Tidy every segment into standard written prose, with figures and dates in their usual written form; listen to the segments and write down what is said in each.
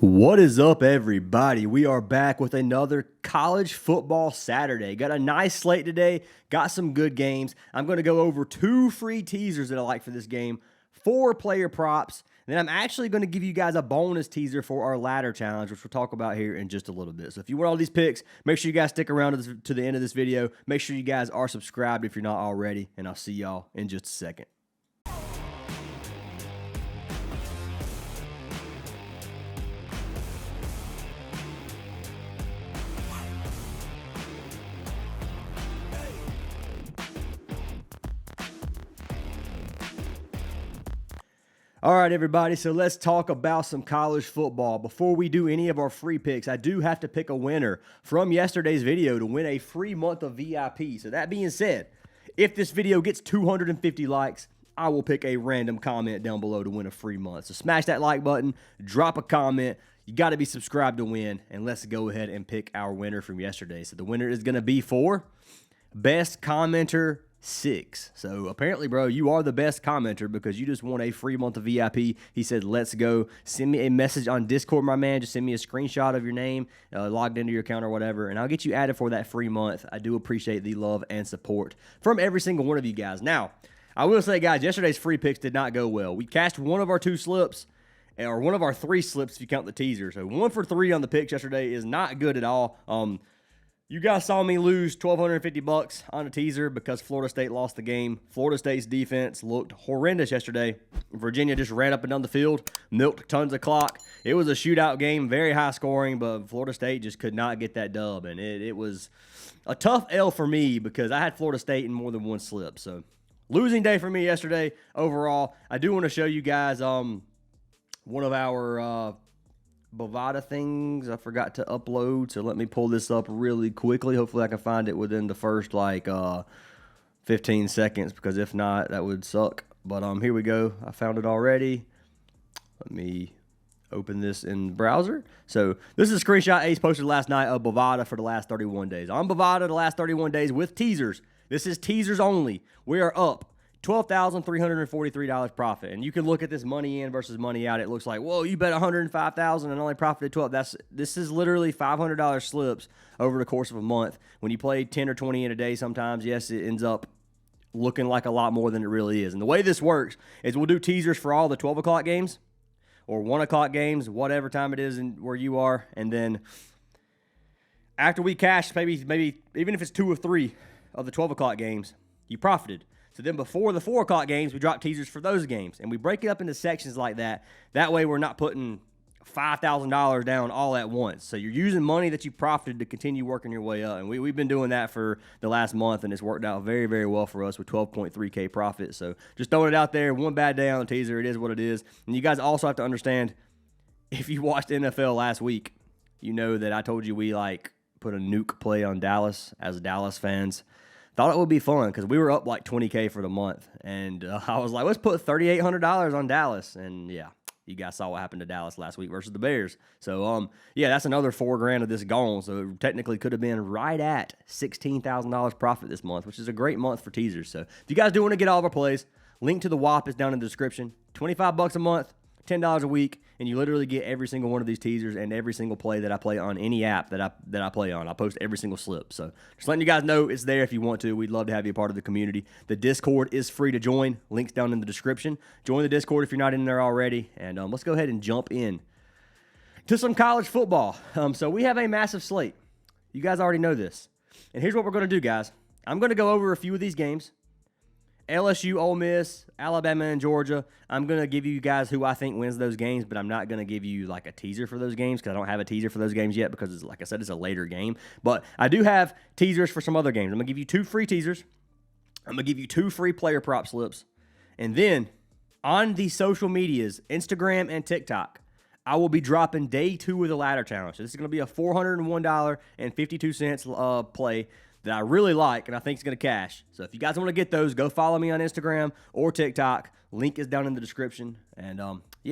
What is up, everybody? We are back with another college football Saturday. Got a nice slate today, got some good games. I'm going to go over 2 free teasers that I like for this game, 4 player props, and then I'm actually going to give you guys a bonus teaser for our ladder challenge, which we'll talk about here in just a little bit. So if you want all these picks, make sure you guys stick around to the end of this video. Make sure you guys are subscribed if you're not already, and I'll see y'all in just a second. All right, everybody, so let's talk about some college football. Before we do any of our free picks, I do have to pick a winner from yesterday's video to win a free month of VIP. So that being said, if this video gets 250 likes, I will pick a random comment down below to win a free month. So smash that like button, drop a comment. You got to be subscribed to win, and let's go ahead and pick our winner from yesterday. So the winner is going to be for Best Commenter 6. So apparently, bro, you are the best commenter because you just won a free month of VIP. He said, let's go. Send me a message on Discord, my man. Just send me a screenshot of your name, logged into your account or whatever, and I'll get you added for that free month. I do appreciate the love and support from every single one of you guys. Now, I will say, guys, yesterday's free picks did not go well. We cashed one of our 2 slips, or one of our 3 slips if you count the teaser. So 1 for 3 on the picks yesterday is not good at all. You guys saw me lose $1,250 on a teaser because Florida State lost the game. Florida State's defense looked horrendous yesterday. Virginia just ran up and down the field, milked tons of clock. It was a shootout game, very high scoring, but Florida State just could not get that dub. And it was a tough L for me because I had Florida State in more than 1 slip. So losing day for me yesterday overall. I do want to show you guys one of our Bovada things I forgot to upload, so let me pull this up really quickly. Hopefully I can find it within the first 15 seconds, because if not, that would suck. But here we go. I found it already. Let me open this in the browser. So this is a screenshot Ace posted last night of Bovada for the last 31 days. On Bovada the last 31 days with teasers. This is teasers only. We are up $12,343 profit. And you can look at this money in versus money out. It looks like, whoa, you bet $105,000 and only profited 12. This is literally $500 slips over the course of a month. When you play 10 or 20 in a day sometimes, yes, it ends up looking like a lot more than it really is. And the way this works is we'll do teasers for all the 12 o'clock games or 1 o'clock games, whatever time it is where you are. And then after we cash, maybe even if it's 2 or 3 of the 12 o'clock games, you profited. So then before the 4 o'clock games, we drop teasers for those games. And we break it up into sections like that. That way we're not putting $5,000 down all at once. So you're using money that you profited to continue working your way up. And we've been doing that for the last month, and it's worked out very, very well for us with 12.3K profit. So just throwing it out there. One bad day on the teaser. It is what it is. And you guys also have to understand, if you watched NFL last week, you know that I told you we put a nuke play on Dallas as Dallas fans. Thought it would be fun because we were up like 20K for the month. And I was like, let's put $3,800 on Dallas. And yeah, you guys saw what happened to Dallas last week versus the Bears. So, yeah, that's another $4,000 of this gone. So it technically could have been right at $16,000 profit this month, which is a great month for teasers. So if you guys do want to get all of our plays, link to the WAP is down in the description. $25 a month, $10 a week, and you literally get every single one of these teasers and every single play that I play on any app that I play on. I post every single slip. So just letting you guys know it's there if you want to. We'd love to have you a part of the community. The Discord is free to join. Links down in the description. Join the Discord if you're not in there already. And let's go ahead and jump in to some college football. So we have a massive slate. You guys already know this. And here's what we're going to do, guys. I'm going to go over a few of these games. LSU, Ole Miss, Alabama, and Georgia. I'm going to give you guys who I think wins those games, but I'm not going to give you a teaser for those games because I don't have a teaser for those games yet because, like I said, it's a later game. But I do have teasers for some other games. I'm going to give you 2 free teasers. I'm going to give you 2 free player prop slips. And then on the social medias, Instagram and TikTok, I will be dropping day 2 of the ladder challenge. So this is going to be a $401.52 play that I really like and I think is going to cash. So if you guys want to get those, go follow me on Instagram or TikTok. Link is down in the description. And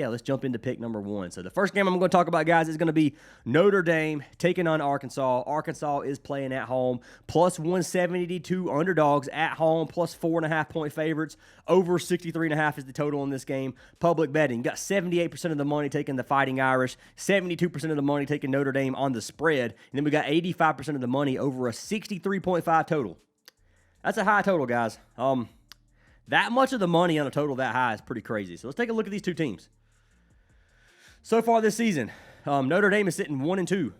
let's jump into pick number 1. So the first game I'm going to talk about, guys, is going to be Notre Dame taking on Arkansas. Arkansas is playing at home, plus 172 underdogs at home, plus 4.5 point favorites. Over 63.5 is the total in this game. Public betting, got 78% of the money taking the Fighting Irish, 72% of the money taking Notre Dame on the spread, and then we got 85% of the money over a 63.5 total. That's a high total, guys. That much of the money on a total that high is pretty crazy. So let's take a look at these two teams. So far this season, Notre Dame is sitting 1-2.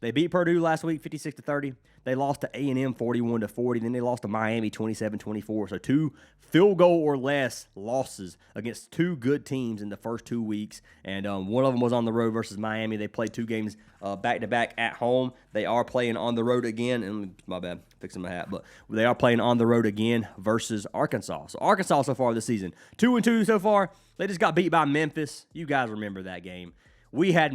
They beat Purdue last week, 56-30. They lost to A&M 41-40. Then they lost to Miami 27-24. So 2 field goal or less losses against 2 good teams in the first 2 weeks. And one of them was on the road versus Miami. They played 2 games back-to-back at home. They are playing on the road again. And my bad, fixing my hat. But they are playing on the road again versus Arkansas. So Arkansas so far this season, 2-2 so far. They just got beat by Memphis. You guys remember that game. We had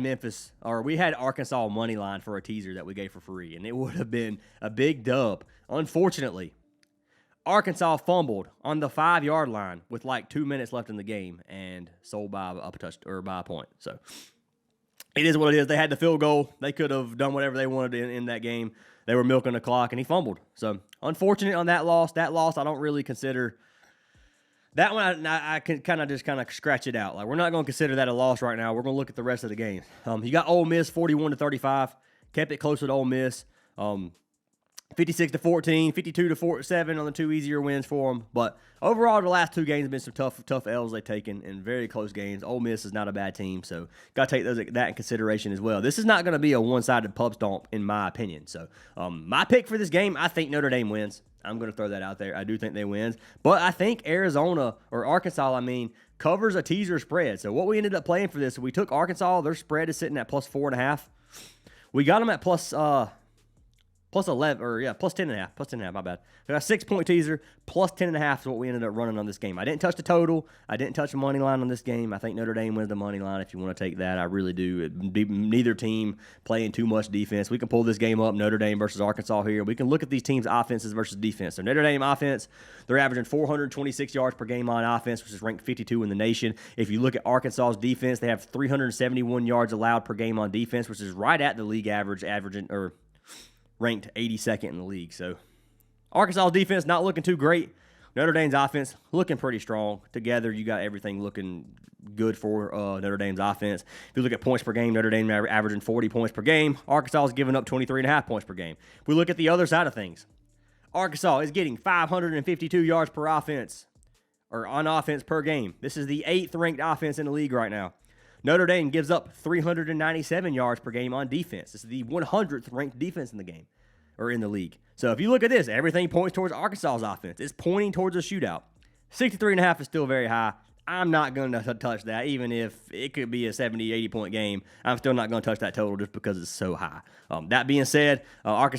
Arkansas money line for a teaser that we gave for free, and it would have been a big dub. Unfortunately, Arkansas fumbled on the 5-yard line with like 2 minutes left in the game and sold by a point. So it is what it is. They had the field goal. They could have done whatever they wanted in that game. They were milking the clock, and he fumbled. So unfortunate on that loss. That loss I don't really consider. That one, I can kind of scratch it out. Like, we're not going to consider that a loss right now. We're going to look at the rest of the games. You got Ole Miss 41-35, kept it close with Ole Miss. 56-14, 52-7 on the 2 easier wins for them. But overall, the last 2 games have been some tough L's they've taken in very close games. Ole Miss is not a bad team, so got to take that in consideration as well. This is not going to be a one-sided pub stomp, in my opinion. So my pick for this game, I think Notre Dame wins. I'm going to throw that out there. I do think they win. But I think Arkansas, covers a teaser spread. So what we ended up playing for this, we took Arkansas. Their spread is sitting at plus 4.5. We got them at plus 11, plus 10.5, my bad. We got a 6-point teaser, plus 10.5 is what we ended up running on this game. I didn't touch the total. I didn't touch the money line on this game. I think Notre Dame wins the money line if you want to take that. I really do. Neither team playing too much defense. We can pull this game up, Notre Dame versus Arkansas here. We can look at these teams' offenses versus defense. So Notre Dame offense, they're averaging 426 yards per game on offense, which is ranked 52 in the nation. If you look at Arkansas's defense, they have 371 yards allowed per game on defense, which is right at the league average, ranked 82nd in the league. So Arkansas's defense not looking too great. Notre Dame's offense looking pretty strong. Together, you got everything looking good for Notre Dame's offense. If you look at points per game, Notre Dame averaging 40 points per game. Arkansas is giving up 23.5 points per game. If we look at the other side of things, Arkansas is getting 552 yards per offense, or on offense per game. This is the 8th ranked offense in the league right now. Notre Dame gives up 397 yards per game on defense. This is the 100th ranked defense in the game, or in the league. So if you look at this, everything points towards Arkansas's offense. It's pointing towards a shootout. 63.5 is still very high. I'm not going to touch that, even if it could be a 70, 80-point game. I'm still not going to touch that total just because it's so high. That being said, Notre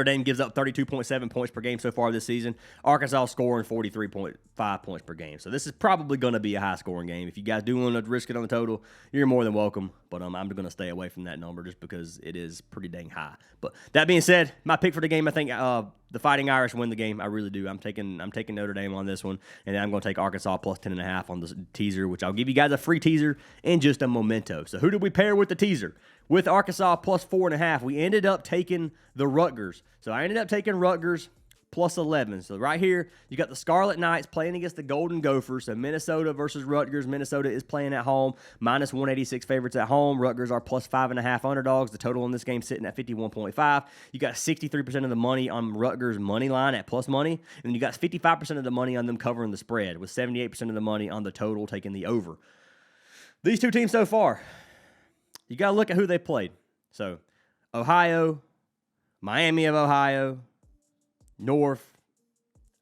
Dame gives up 32.7 points per game so far this season. Arkansas scoring 43.5 points per game. So this is probably going to be a high-scoring game. If you guys do want to risk it on the total, you're more than welcome. But I'm going to stay away from that number just because it is pretty dang high. But that being said, my pick for the game, I think the Fighting Irish win the game. I really do. I'm taking Notre Dame on this one, and then I'm going to take Arkansas plus 10.5 on the teaser, which I'll give you guys a free teaser in just a momento. So who did we pair with the teaser? With Arkansas plus 4.5, we ended up taking the Rutgers. So I ended up taking Rutgers plus 11. So right here, you got the Scarlet Knights playing against the Golden Gophers. So Minnesota versus Rutgers. Minnesota is playing at home. Minus 186 favorites at home. Rutgers are plus 5.5 underdogs. The total in this game sitting at 51.5. You got 63% of the money on Rutgers' money line at plus money. And then you got 55% of the money on them covering the spread, with 78% of the money on the total taking the over. These two teams so far, you got to look at who they played. So, Ohio, Miami of Ohio, North,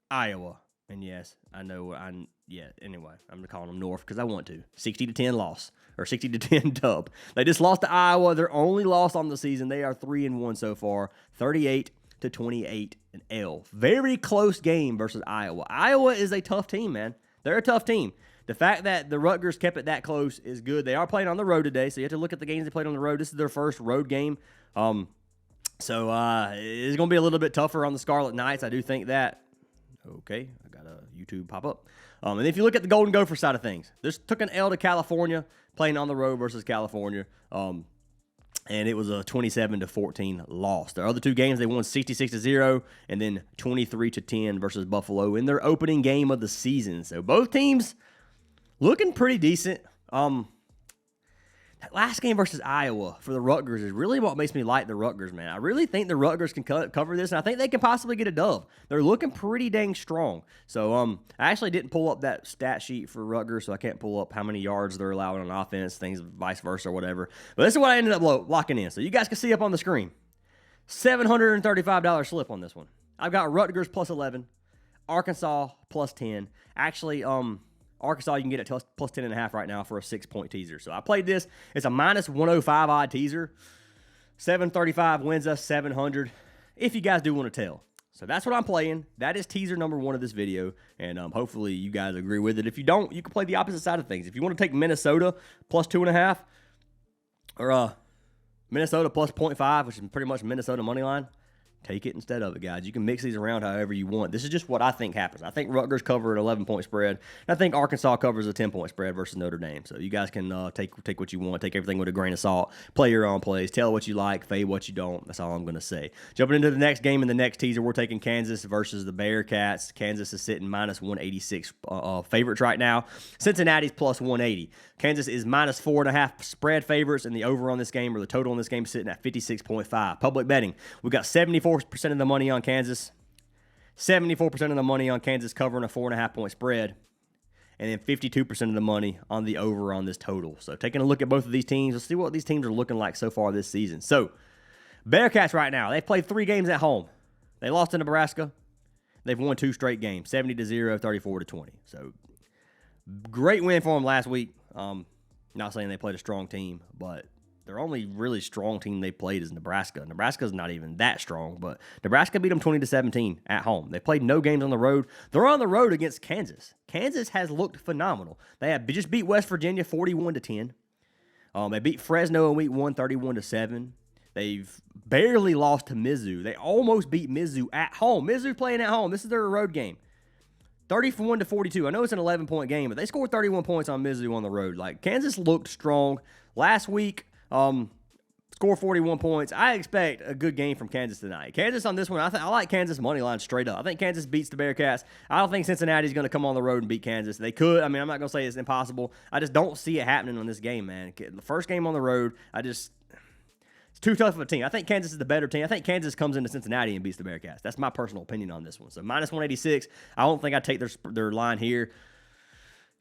Iowa. And yes, I know, anyway, I'm going to call them North because I want to. 60-10 loss, or 60-10 dub. They just lost to Iowa. Their only loss on the season. They are 3-1 so far, 38-28 in L. Very close game versus Iowa. Iowa is a tough team, man. They're a tough team. The fact that the Rutgers kept it that close is good. They are playing on the road today, so you have to look at the games they played on the road. This is their first road game. So it's going to be a little bit tougher on the Scarlet Knights. I do think that. Okay, I got a YouTube pop up. And if you look at the Golden Gopher side of things, this took an L to California, playing on the road versus California. And it was a 27-14 loss. Their other two games, they won 66-0 and then 23-10 versus Buffalo in their opening game of the season. So both teams looking pretty decent. That last game versus Iowa for the Rutgers is really what makes me like the Rutgers, man. I really think the Rutgers can cover this, and I think they can possibly get a dub. They're looking pretty dang strong. So I actually didn't pull up that stat sheet for Rutgers, so I can't pull up how many yards they're allowing on offense, things vice versa or whatever. But this is what I ended up locking in. So you guys can see up on the screen. $735 slip on this one. I've got Rutgers plus 11, Arkansas plus 10. Actually, Arkansas, you can get it plus 10.5 right now for a 6-point teaser. So I played this. It's a minus 105 odd teaser. 735 wins us 700 if you guys do want to tell. So that's what I'm playing. That is teaser number 1 of this video, and hopefully you guys agree with it. If you don't, you can play the opposite side of things. If you want to take Minnesota plus 2.5 or Minnesota plus 0.5, which is pretty much Minnesota money line, take it instead of it, guys. You can mix these around however you want. This is just what I think happens. I think Rutgers cover an 11-point spread. And I think Arkansas covers a 10-point spread versus Notre Dame. So you guys can take what you want, take everything with a grain of salt, play your own plays, tell what you like, fade what you don't. That's all I'm going to say. Jumping into the next game in the next teaser, we're taking Kansas versus the Bearcats. Kansas is sitting minus 186 favorites right now. Cincinnati's plus 180. Kansas is minus 4.5 spread favorites, and the over on this game, or the total on this game, is sitting at 56.5. Public betting, we've got 74% of the money on Kansas, 74% of the money on Kansas covering a 4.5-point spread, and then 52% of the money on the over on this total. So taking a look at both of these teams, let's see what these teams are looking like so far this season. So Bearcats right now, they've played 3 games at home. They lost to Nebraska. They've won 2 straight games, 70-0, 34-20. So great win for them last week. Not saying they played a strong team, but their only really strong team they played is Nebraska. Nebraska's not even that strong, but Nebraska beat them 20-17 at home. They played no games on the road. They're on the road against Kansas. Kansas has looked phenomenal. They have just beat West Virginia 41-10. They beat Fresno in week 1, 31-7. They've barely lost to Mizzou. They almost beat Mizzou at home. Mizzou playing at home. This is their road game. 31-42. I know it's an 11-point game, but they scored 31 points on Mizzou on the road. Like, Kansas looked strong last week. Score 41 points. I expect a good game from Kansas tonight. Kansas on this one, I like Kansas money line straight up. I think Kansas beats the Bearcats. I don't think Cincinnati's going to come on the road and beat Kansas. They could. I mean, I'm not going to say it's impossible. I just don't see it happening on this game, man. The first game on the road, it's too tough of a team. I think Kansas is the better team. I think Kansas comes into Cincinnati and beats the Bearcats. That's my personal opinion on this one. So minus 186. I don't think I'd take their line here.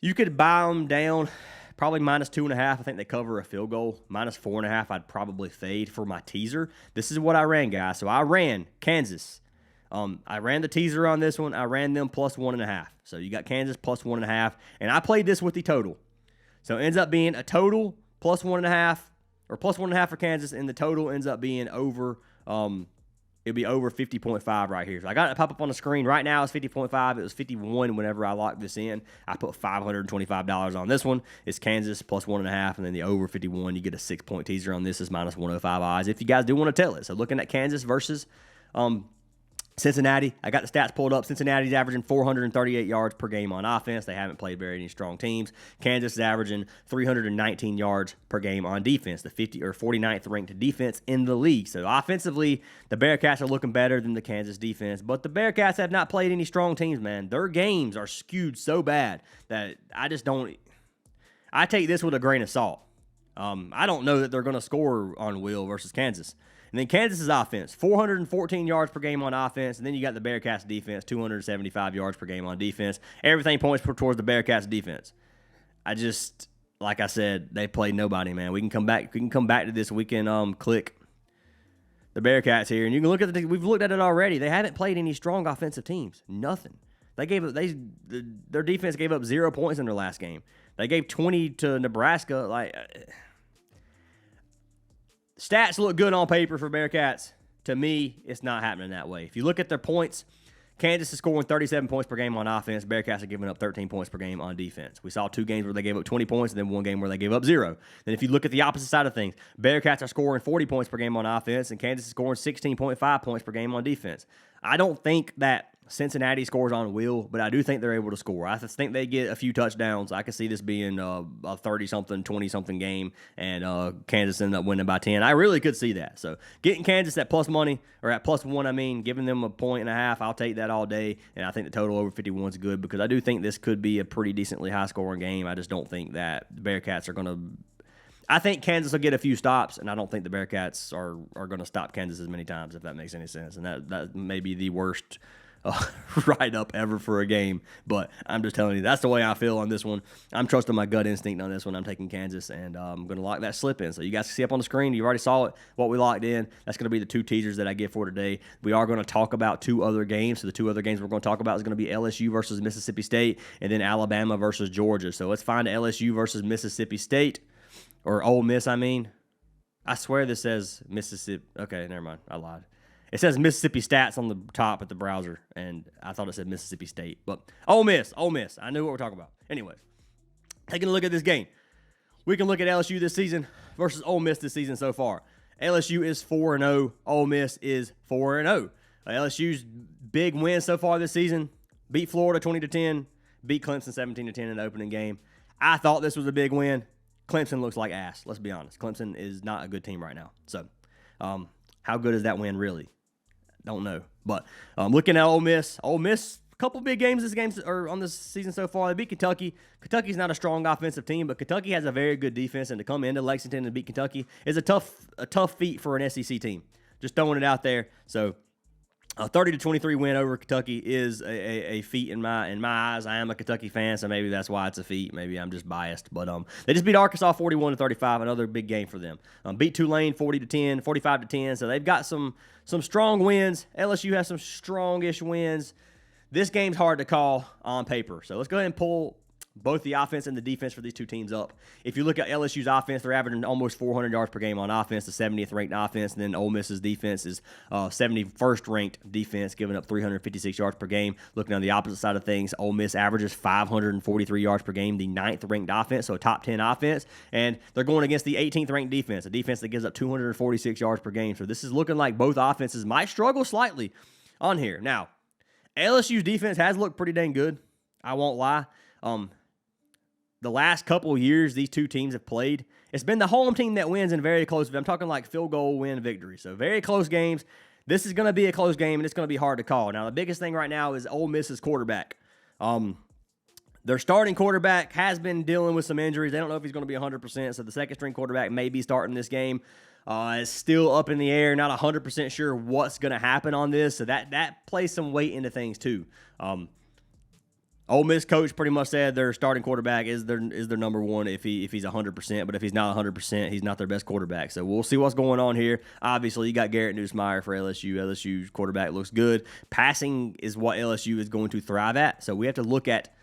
You could buy them down. Probably minus 2.5. I think they cover a field goal. Minus 4.5. I'd probably fade for my teaser. This is what I ran, guys. So I ran Kansas. I ran the teaser on this one. I ran them plus 1.5. So you got Kansas plus 1.5. And I played this with the total. So it ends up being a total plus 1.5 or plus 1.5 for Kansas. And the total ends up being over, it'll be over 50.5 right here. So I got it pop up on the screen. Right now it's 50.5. It was 51 whenever I locked this in. I put $525 on this one. It's Kansas plus 1.5, and then the over 51. You get a 6-point teaser on this is minus 105 odds if you guys do want to tell it. So looking at Kansas versus Cincinnati, I got the stats pulled up. Cincinnati's averaging 438 yards per game on offense. They haven't played very strong teams. Kansas is averaging 319 yards per game on defense, the 49th ranked defense in the league. So offensively, the Bearcats are looking better than the Kansas defense, but the Bearcats have not played any strong teams, man. Their games are skewed so bad that I take this with a grain of salt. I don't know that they're going to score on Will versus Kansas. And then Kansas's offense, 414 yards per game on offense. And then you got the Bearcats defense, 275 yards per game on defense. Everything points towards the Bearcats defense. Like I said, they played nobody, man. We can come back to this. We can click the Bearcats here, and you can look at we've looked at it already. They haven't played any strong offensive teams. Nothing. Their defense gave up 0 points in their last game. They gave 20 to Nebraska. Stats look good on paper for Bearcats. To me, it's not happening that way. If you look at their points, Kansas is scoring 37 points per game on offense. Bearcats are giving up 13 points per game on defense. We saw 2 games where they gave up 20 points and then 1 game where they gave up 0. Then if you look at the opposite side of things, Bearcats are scoring 40 points per game on offense and Kansas is scoring 16.5 points per game on defense. I don't think that Cincinnati scores on will, but I do think they're able to score. I just think they get a few touchdowns. I can see this being a 30-something, 20-something game, and Kansas ended up winning by 10. I really could see that. So getting Kansas at plus money, or at plus 1, giving them a 1.5, I'll take that all day, and I think the total over 51 is good because I do think this could be a pretty decently high-scoring game. I just don't think that the Bearcats are going to – I think Kansas will get a few stops, and I don't think the Bearcats are going to stop Kansas as many times, if that makes any sense. And that may be the worst – write-up ever for a game, but I'm just telling you, that's the way I feel on this one. I'm trusting my gut instinct on this one. I'm taking Kansas, and I'm going to lock that slip in. So you guys can see up on the screen, you already saw it, what we locked in. That's going to be the 2 teasers that I get for today. We are going to talk about 2 other games. So the 2 other games we're going to talk about is going to be LSU versus Mississippi State, and then Alabama versus Georgia. So let's find LSU versus Mississippi State, or Ole Miss, I mean. I swear this says Mississippi. Okay, never mind. I lied. It says Mississippi Stats on the top at the browser, and I thought it said Mississippi State. But Ole Miss. I knew what we're talking about. Anyways, taking a look at this game. We can look at LSU this season versus Ole Miss this season so far. LSU is 4-0. Ole Miss is 4-0. LSU's big win so far this season, beat Florida 20-10, beat Clemson 17-10 in the opening game. I thought this was a big win. Clemson looks like ass. Let's be honest. Clemson is not a good team right now. So, how good is that win really? Don't know. But looking at Ole Miss, a couple big games on this season so far. They beat Kentucky. Kentucky's not a strong offensive team, but Kentucky has a very good defense, and to come into Lexington and beat Kentucky is a tough feat for an SEC team. Just throwing it out there. So a 30-23 win over Kentucky is a feat in my eyes. I am a Kentucky fan, so maybe that's why it's a feat. Maybe I'm just biased. But they just beat Arkansas 41-35, another big game for them. Beat Tulane 40-10, 45-10. So they've got some strong wins. LSU has some strongish wins. This game's hard to call on paper. So let's go ahead and pull both the offense and the defense for these 2 teams up. If you look at LSU's offense, they're averaging almost 400 yards per game on offense, the 70th ranked offense, and then Ole Miss's defense is 71st ranked defense, giving up 356 yards per game. Looking on the opposite side of things, Ole Miss averages 543 yards per game, the 9th ranked offense, so a top 10 offense, and they're going against the 18th ranked defense, a defense that gives up 246 yards per game. So this is looking like both offenses might struggle slightly on here. Now, LSU's defense has looked pretty dang good. I won't lie. The last couple of years these 2 teams have played, it's been the home team that wins in very close. I'm talking like field goal win victory. So very close games. This is going to be a close game, and it's going to be hard to call. Now, the biggest thing right now is Ole Miss's quarterback. Their starting quarterback has been dealing with some injuries. They don't know if he's going to be 100%, so the second-string quarterback may be starting this game. It's still up in the air, not 100% sure what's going to happen on this, so that plays some weight into things too. Ole Miss coach pretty much said their starting quarterback is their number one if he's 100%, but if he's not 100%, he's not their best quarterback. So we'll see what's going on here. Obviously, you got Garrett Nussmeier for LSU. LSU's quarterback looks good. Passing is what LSU is going to thrive at. So we have to look at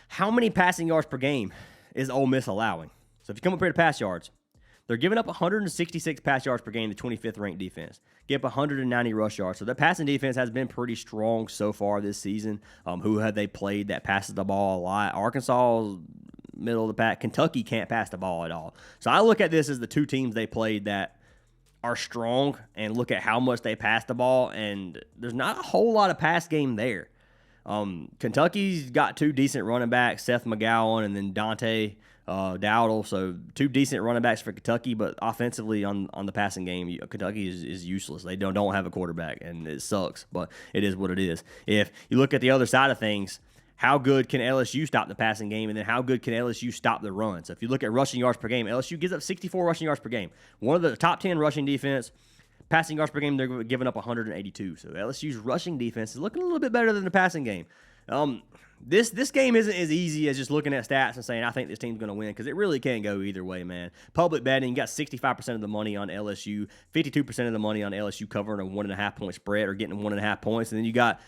how many passing yards per game is Ole Miss allowing. So if you come up here to pass yards, they're giving up 166 pass yards per game, the 25th ranked defense. Give up 190 rush yards. So their passing defense has been pretty strong so far this season. Who have they played that passes the ball a lot? Arkansas, middle of the pack. Kentucky can't pass the ball at all. So I look at this as the 2 teams they played that are strong and look at how much they pass the ball, and there's not a whole lot of pass game there. Kentucky's got 2 decent running backs, Seth McGowan and then Dante Dowdle, so 2 decent running backs for Kentucky, but offensively on the passing game, Kentucky is useless. They don't have a quarterback, and it sucks, but it is what it is. If you look at the other side of things, how good can LSU stop the passing game, and then how good can LSU stop the run? So if you look at rushing yards per game, LSU gives up 64 rushing yards per game. One of the top 10 rushing defense. Passing yards per game, they're giving up 182. So LSU's rushing defense is looking a little bit better than the passing game. This game isn't as easy as just looking at stats and saying, I think this team's going to win, because it really can go either way, man. Public betting, you got 65% of the money on LSU, 52% of the money on LSU covering a 1.5-point spread or getting 1.5 points, and then you got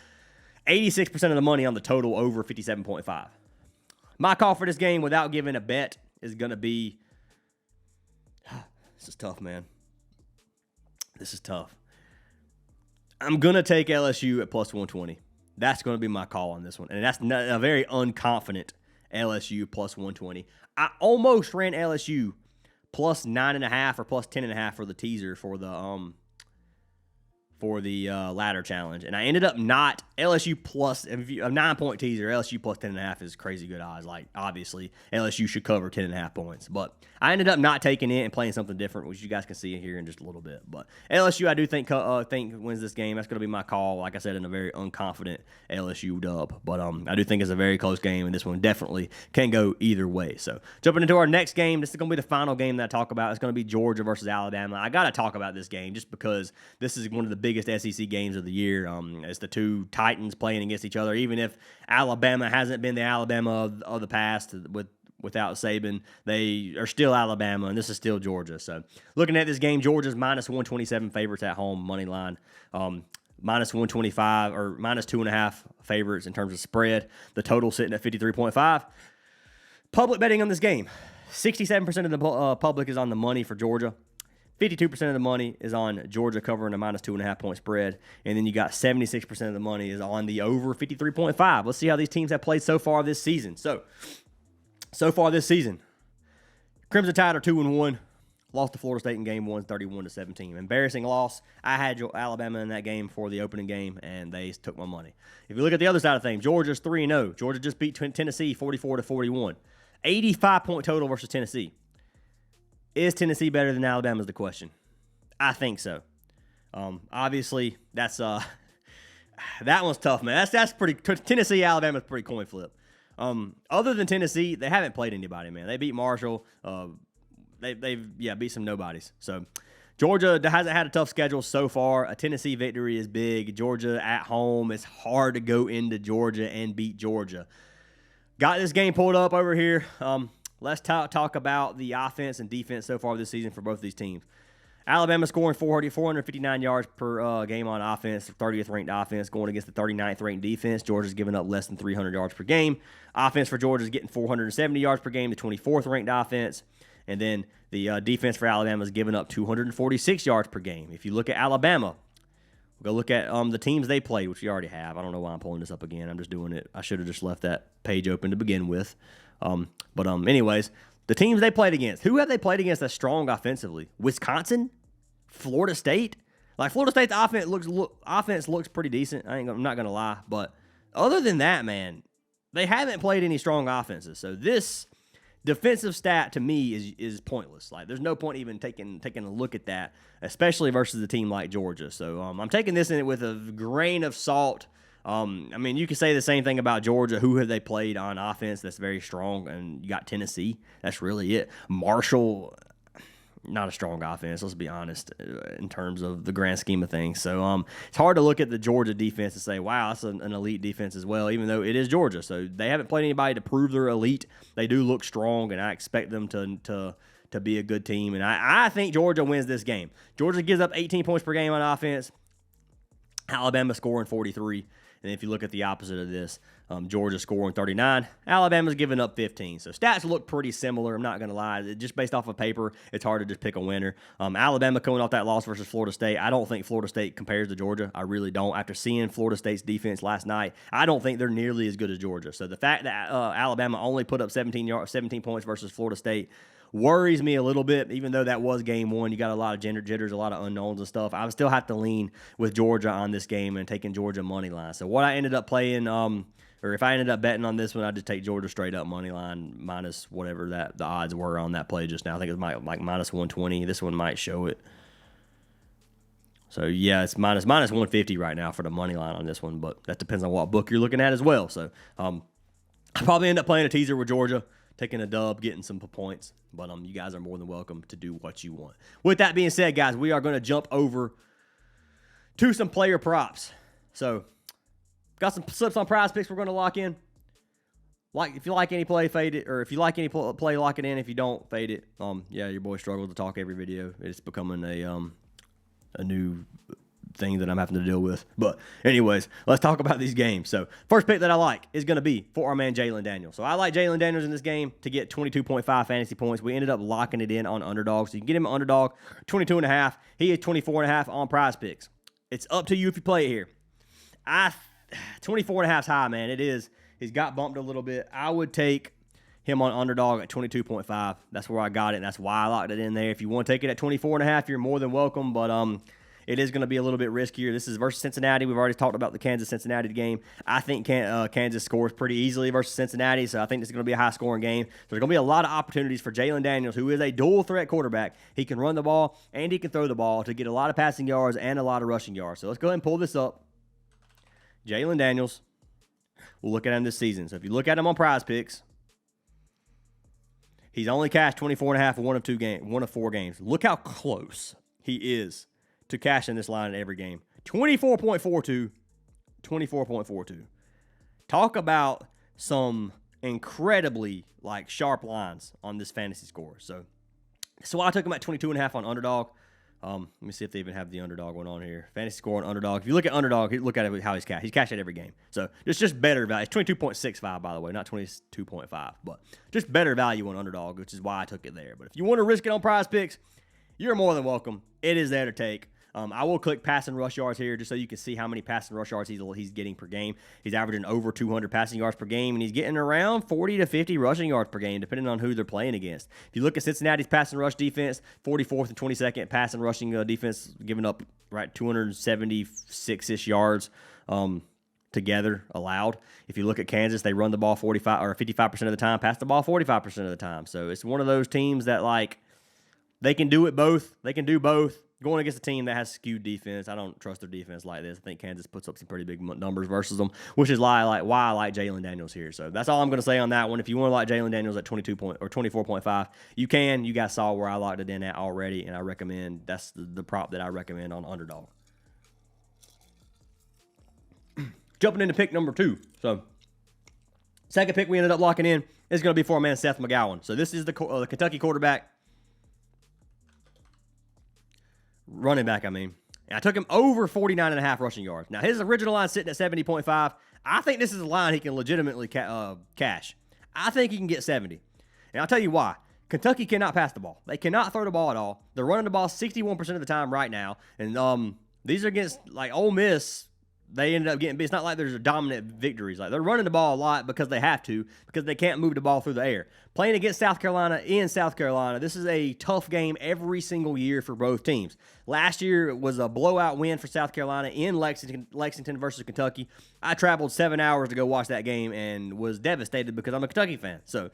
86% of the money on the total over 57.5. My call for this game without giving a bet is going to be, this is tough, man. This is tough. I'm going to take LSU at plus 120. That's going to be my call on this one. And that's not a very unconfident LSU plus 120. I almost ran LSU plus 9.5 or plus 10.5 for the teaser for for the ladder challenge, and I ended up not LSU plus a 9-point teaser. LSU plus 10.5 is crazy good odds. Like, obviously LSU should cover 10.5 points, but I ended up not taking it and playing something different, which you guys can see here in just a little bit. But LSU, I do think wins this game. That's going to be my call. Like I said, in a very unconfident LSU dub, but I do think it's a very close game, and this one definitely can go either way. So jumping into our next game, this is going to be the final game that I talk about. It's going to be Georgia versus Alabama. I got to talk about this game just because this is one of the biggest SEC games of the year. It's the two Titans playing against each other. Even if Alabama hasn't been the Alabama of the past without Saban, they are still Alabama, and this is still Georgia. So looking at this game, Georgia's minus 127 favorites at home, money line. Minus 125 or minus 2.5 favorites in terms of spread. The total sitting at 53.5. Public betting on this game. 67% of the public is on the money for Georgia. 52% of the money is on Georgia covering a minus 2.5 point spread. And then you got 76% of the money is on the over 53.5. Let's see how these teams have played so far this season. So far this season, Crimson Tide are 2-1. Lost to Florida State in game 1, 31-17. Embarrassing loss. I had Alabama in that game for the opening game, and they took my money. If you look at the other side of things, Georgia's 3-0. Georgia just beat Tennessee 44-41. 85-point total versus Tennessee. Is Tennessee better than Alabama is the question. I think so. Obviously, that's that one's tough, man. That's pretty. Tennessee, Alabama's pretty coin flip. Other than Tennessee, they haven't played anybody, man. They beat Marshall. They've beat some nobodies. So Georgia hasn't had a tough schedule so far. A Tennessee victory is big. Georgia at home. It's hard to go into Georgia and beat Georgia. Got this game pulled up over here. Let's talk about the offense and defense so far this season for both these teams. Alabama scoring 459 yards per game on offense, 30th ranked offense, going against the 39th ranked defense. Georgia's giving up less than 300 yards per game. Offense for Georgia is getting 470 yards per game, the 24th ranked offense. And then the defense for Alabama is giving up 246 yards per game. If you look at Alabama, we'll go look at the teams they played, which we already have. I don't know why I'm pulling this up again. I'm just doing it. I should have just left that page open to begin with. Anyways, the teams they played against. Who have they played against that's strong offensively? Wisconsin? Florida State? Like, Florida State's offense looks pretty decent. I'm not going to lie. But other than that, man, they haven't played any strong offenses. So this defensive stat to me is pointless. Like, there's no point even taking a look at that, especially versus a team like Georgia. So I'm taking this in with a grain of salt. You can say the same thing about Georgia. Who have they played on offense that's very strong? And you got Tennessee. That's really it. Marshall, not a strong offense, let's be honest, in terms of the grand scheme of things. So it's hard to look at the Georgia defense and say, wow, that's an elite defense as well, even though it is Georgia. So they haven't played anybody to prove they're elite. They do look strong, and I expect them to be a good team. And I think Georgia wins this game. Georgia gives up 18 points per game on offense. Alabama scoring 43. And if you look at the opposite of this, Georgia scoring 39, Alabama's giving up 15. So stats look pretty similar, I'm not going to lie. Just based off of paper, it's hard to just pick a winner. Alabama coming off that loss versus Florida State. I don't think Florida State compares to Georgia. I really don't. After seeing Florida State's defense last night, I don't think they're nearly as good as Georgia. So the fact that Alabama only put up 17 points versus Florida State worries me a little bit, even though that was game one. You got a lot of jitters, a lot of unknowns and stuff. I would still have to lean with Georgia on this game and taking Georgia money line. So what I ended up playing, or if I ended up betting on this one, I'd just take Georgia straight up money line minus whatever that the odds were on that play just now. I think it was like minus 120. This one might show it. So yeah, it's minus 150 right now for the money line on this one, but that depends on what book you're looking at as well. So I'll probably end up playing a teaser with Georgia, taking a dub, getting some points. But you guys are more than welcome to do what you want. With that being said, guys, we are going to jump over to some player props. So, got some slips on Prizepicks we're going to lock in. If you like any play, fade it. Or if you like any play, lock it in. If you don't, fade it. Your boy struggles to talk every video. It's becoming a new thing that I'm having to deal with. But anyways, let's talk about these games. So first pick that I like is going to be for our man Jalon Daniels. So I like Jalon Daniels in this game to get 22.5 fantasy points. We ended up locking it in on underdog. So you can get him an underdog, 22.5. He is 24.5 on Prizepicks. It's up to you if you play it here. 24.5 is high, man. It is. He's got bumped a little bit. I would take him on underdog at 22.5. That's where I got it, and that's why I locked it in there. If you want to take it at 24.5, you're more than welcome. But it is going to be a little bit riskier. This is versus Cincinnati. We've already talked about the Kansas-Cincinnati game. I think Kansas scores pretty easily versus Cincinnati, so I think this is going to be a high-scoring game. So there's going to be a lot of opportunities for Jalon Daniels, who is a dual-threat quarterback. He can run the ball and he can throw the ball to get a lot of passing yards and a lot of rushing yards. So let's go ahead and pull this up. Jalon Daniels. We'll look at him this season. So if you look at him on Prizepicks, he's only cashed 24.5 in one of 4 games. Look how close he is to cashing this line in every game. 24.42, 24.42. Talk about some incredibly sharp lines on this fantasy score. So I took him at 22.5 on Underdog. Let me see if they even have the Underdog one on here. Fantasy score on Underdog. If you look at Underdog, look at it how he's cashed. He's cashed at every game. So it's just better value. It's 22.65, by the way, not 22.5. But just better value on Underdog, which is why I took it there. But if you want to risk it on Prizepicks, you're more than welcome. It is there to take. I will click passing rush yards here just so you can see how many passing rush yards he's getting per game. He's averaging over 200 passing yards per game, and he's getting around 40 to 50 rushing yards per game, depending on who they're playing against. If you look at Cincinnati's passing rush defense, 44th and 22nd passing rushing defense, giving up 276-ish yards together allowed. If you look at Kansas, they run the ball 45 or 55% of the time, pass the ball 45% of the time. So it's one of those teams that they can do it both. They can do both. Going against a team that has skewed defense, I don't trust their defense like this. I think Kansas puts up some pretty big numbers versus them, which is why I like Jalon Daniels here. So that's all I'm going to say on that one. If you want to like Jalon Daniels at 24.5, you can. You guys saw where I locked it in at already, and I recommend that's the prop that I recommend on Underdog. Jumping into pick number 2. So second pick we ended up locking in is going to be for our man Seth McGowan. So this is the Kentucky quarterback. Running back, I mean. And I took him over 49.5 rushing yards. Now, his original line sitting at 70.5. I think this is a line he can legitimately cash. I think he can get 70. And I'll tell you why. Kentucky cannot pass the ball. They cannot throw the ball at all. They're running the ball 61% of the time right now. And these are against, Ole Miss. They ended up getting – it's not like there's dominant victories. They're running the ball a lot because they have to, because they can't move the ball through the air. Playing against South Carolina in South Carolina, this is a tough game every single year for both teams. Last year, it was a blowout win for South Carolina in Lexington versus Kentucky. I traveled 7 hours to go watch that game and was devastated because I'm a Kentucky fan. So,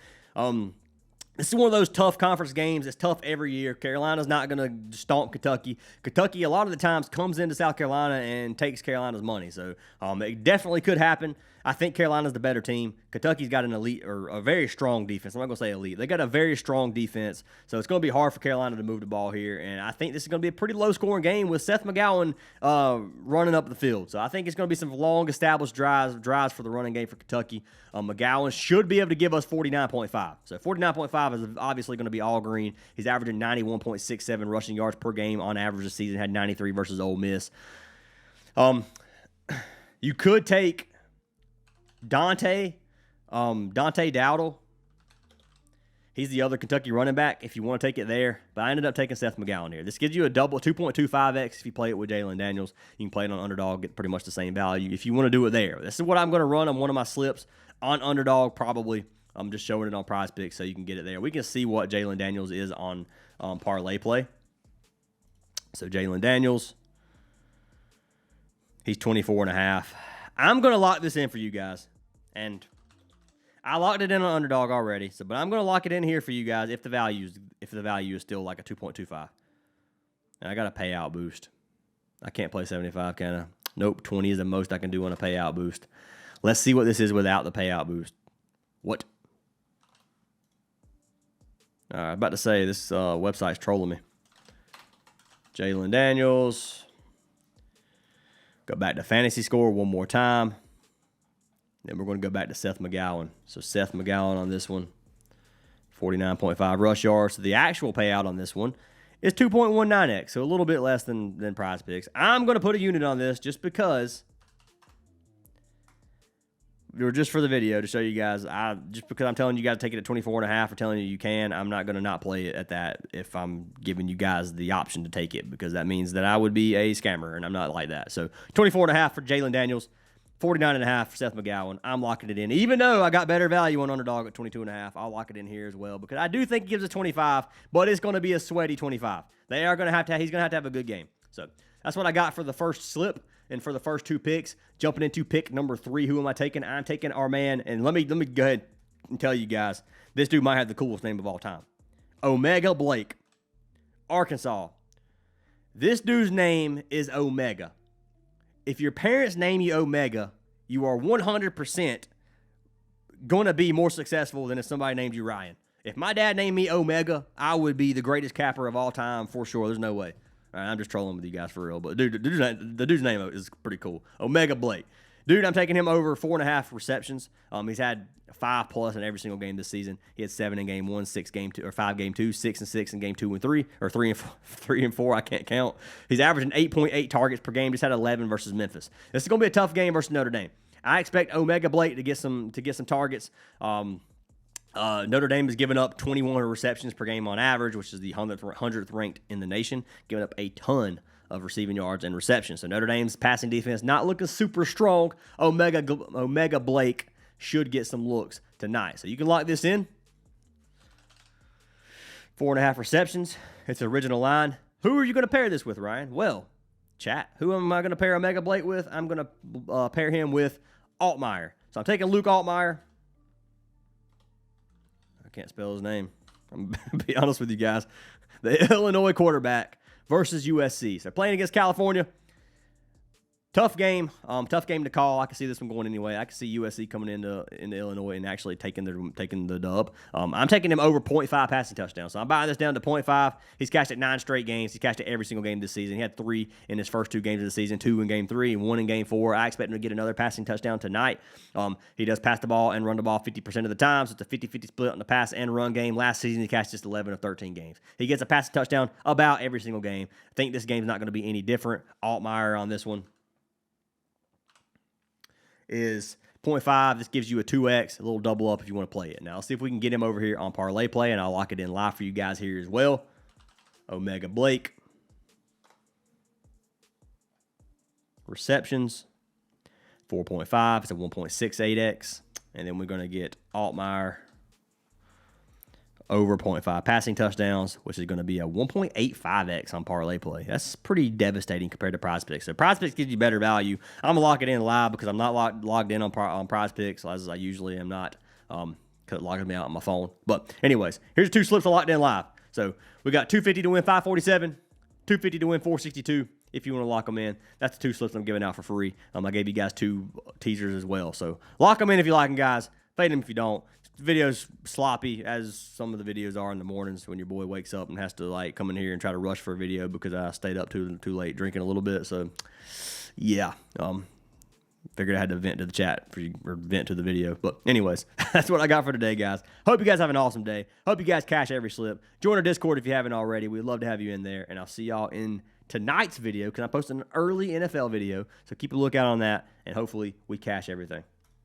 this is one of those tough conference games. It's tough every year. Carolina's not going to stomp Kentucky. Kentucky, a lot of the times, comes into South Carolina and takes Carolina's money. So it definitely could happen. I think Carolina's the better team. Kentucky's got an elite or a very strong defense. I'm not going to say elite. They got a very strong defense. So it's going to be hard for Carolina to move the ball here. And I think this is going to be a pretty low-scoring game with Seth McGowan running up the field. So I think it's going to be some long established drives for the running game for Kentucky. McGowan should be able to give us 49.5. So 49.5 is obviously going to be all green. He's averaging 91.67 rushing yards per game on average this season. Had 93 versus Ole Miss. You could take Dante Dowdle. He's the other Kentucky running back if you want to take it there. But I ended up taking Seth McGowan here. This gives you a double 2.25x if you play it with Jalon Daniels. You can play it on Underdog, get pretty much the same value if you want to do it there. This is what I'm going to run on one of my slips on Underdog probably. I'm just showing it on Prizepicks so you can get it there. We can see what Jalon Daniels is on parlay play. So Jalon Daniels, he's 24.5. I'm going to lock this in for you guys. And I locked it in on Underdog already, but I'm going to lock it in here for you guys if the value is still like a 2.25. And I got a payout boost. I can't play 75, can I? Nope, 20 is the most I can do on a payout boost. Let's see what this is without the payout boost. What? All right, I'm about to say this website's trolling me. Jalon Daniels. Go back to fantasy score one more time. Then we're going to go back to Seth McGowan. So Seth McGowan on this one, 49.5 rush yards. So the actual payout on this one is 2.19x, so a little bit less than Prizepicks. I'm going to put a unit on this just because, or just for the video to show you guys. Just because I'm telling you guys to take it at 24.5 or telling you can, I'm not going to not play it at that if I'm giving you guys the option to take it, because that means that I would be a scammer, and I'm not like that. So 24.5 for Jalon Daniels. 49.5 for Seth McGowan. I'm locking it in. Even though I got better value on Underdog at 22.5, I'll lock it in here as well because I do think he gives a 25, but it's going to be a sweaty 25. He's going to have to have a good game. So that's what I got for the first slip and for the first 2 picks. Jumping into pick number 3, who am I taking? I'm taking our man, and let me go ahead and tell you guys, this dude might have the coolest name of all time. Omega Blake, Arkansas. This dude's name is Omega. If your parents name you Omega, you are 100% going to be more successful than if somebody named you Ryan. If my dad named me Omega, I would be the greatest capper of all time for sure. There's no way. All right, I'm just trolling with you guys for real. But the dude's name is pretty cool. Omega Blake. Dude, I'm taking him over 4.5 receptions. He's had 5+ in every single game this season. He had 7 in game 1, 6 game 2, or 5 game 2, 6 and 6 in game 2 and 3, or 3 and 4. I can't count. He's averaging 8.8 targets per game. Just had 11 versus Memphis. This is going to be a tough game versus Notre Dame. I expect Omega Blake to get some targets. Notre Dame has given up 21 receptions per game on average, which is the 100th ranked in the nation, giving up a ton of receiving yards and receptions. So Notre Dame's passing defense not looking super strong. Omega Blake should get some looks tonight. So you can lock this in. 4.5 receptions. It's original line. Who are you going to pair this with, Ryan? Well, chat. Who am I going to pair Omega Blake with? I'm going to pair him with Altmyer. So I'm taking Luke Altmyer. I can't spell his name. I'm going to be honest with you guys. The Illinois quarterback versus USC. So playing against California. Tough game to call. I can see this one going anyway. I can see USC coming into Illinois and actually taking the dub. I'm taking him over 0.5 passing touchdowns. So I'm buying this down to 0.5. He's cashed it 9 straight games. He's cashed it every single game this season. He had 3 in his first 2 games of the season, 2 in game 3 and 1 in game 4. I expect him to get another passing touchdown tonight. He does pass the ball and run the ball 50% of the time, so it's a 50-50 split on the pass and run game. Last season, he cashed just 11 of 13 games. He gets a passing touchdown about every single game. I think this game's not going to be any different. Altmyer on this one is 0.5. This gives you a 2x, a little double up if you want to play it. Now, let's see if we can get him over here on Parlay Play, and I'll lock it in live for you guys here as well. Omega Blake. Receptions, 4.5. It's a 1.68x. And then we're going to get Altmyer over 0.5 passing touchdowns, which is going to be a 1.85x on Parlay Play. That's pretty devastating compared to Prizepicks. So Prizepicks gives you better value. I'm going to lock it in live because I'm not logged in on Prizepicks, as I usually am not, because it logs me out on my phone. But anyways, here's 2 slips I locked in live. So we got 250 to win 547, 250 to win 462. If you want to lock them in, that's the 2 slips I'm giving out for free. I gave you guys 2 teasers as well. So lock them in if you like them, guys. Fade them if you don't. The video's sloppy, as some of the videos are in the mornings when your boy wakes up and has to come in here and try to rush for a video because I stayed up too late drinking a little bit. So, yeah, figured I had to vent to the chat or vent to the video. But anyways, that's what I got for today, guys. Hope you guys have an awesome day. Hope you guys cash every slip. Join our Discord if you haven't already. We'd love to have you in there, and I'll see y'all in tonight's video because I posted an early NFL video. So keep a lookout on that, and hopefully we cash everything.